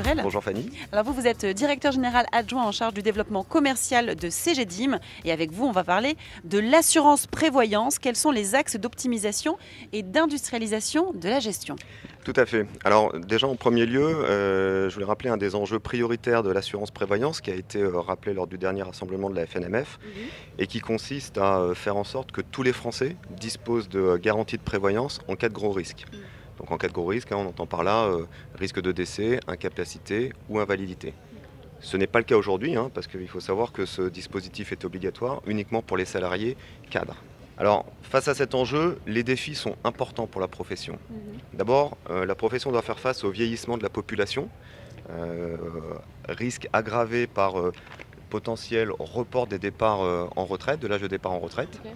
Turel. Bonjour Fanny. Alors vous êtes directeur général adjoint en charge du développement commercial de Cegedim. Et avec vous, on va parler de l'assurance prévoyance. Quels sont les axes d'optimisation et d'industrialisation de la gestion? Tout à fait. Alors déjà en premier lieu, je voulais rappeler un des enjeux prioritaires de l'assurance prévoyance qui a été rappelé lors du dernier rassemblement de la FNMF et qui consiste à faire en sorte que tous les Français disposent de garanties de prévoyance en cas de gros risques. Donc en cas de gros risque, on entend par là risque de décès, incapacité ou invalidité. Ce n'est pas le cas aujourd'hui, parce qu'il faut savoir que ce dispositif est obligatoire uniquement pour les salariés cadres. Alors, face à cet enjeu, les défis sont importants pour la profession. D'abord, la profession doit faire face au vieillissement de la population, risque aggravé par potentiel report des départs en retraite, de l'âge de départ en retraite. Okay.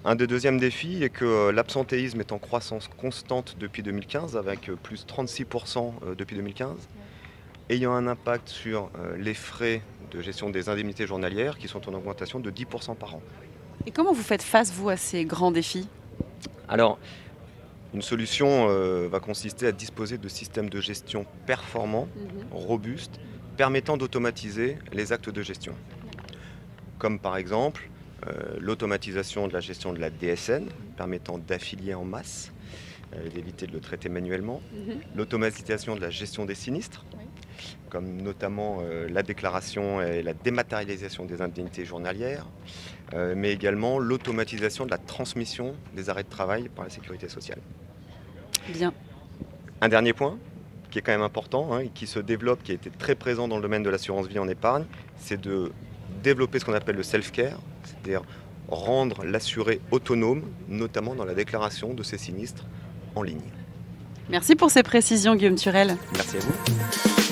Un des deuxièmes défis est que l'absentéisme est en croissance constante depuis 2015, avec plus 36% depuis 2015, ayant un impact sur les frais de gestion des indemnités journalières qui sont en augmentation de 10% par an. Et comment vous faites face, vous, à ces grands défis? Alors, une solution va consister à disposer de systèmes de gestion performants, robustes, permettant d'automatiser les actes de gestion. Comme par exemple l'automatisation de la gestion de la DSN, permettant d'affilier en masse, d'éviter de le traiter manuellement, l'automatisation de la gestion des sinistres, comme notamment la déclaration et la dématérialisation des indemnités journalières, mais également l'automatisation de la transmission des arrêts de travail par la sécurité sociale. Bien. Un dernier point qui est quand même important et qui se développe, qui a été très présent dans le domaine de l'assurance vie en épargne, c'est de développer ce qu'on appelle le self-care, c'est-à-dire rendre l'assuré autonome, notamment dans la déclaration de ses sinistres en ligne. Merci pour ces précisions, Guillaume Turel. Merci à vous.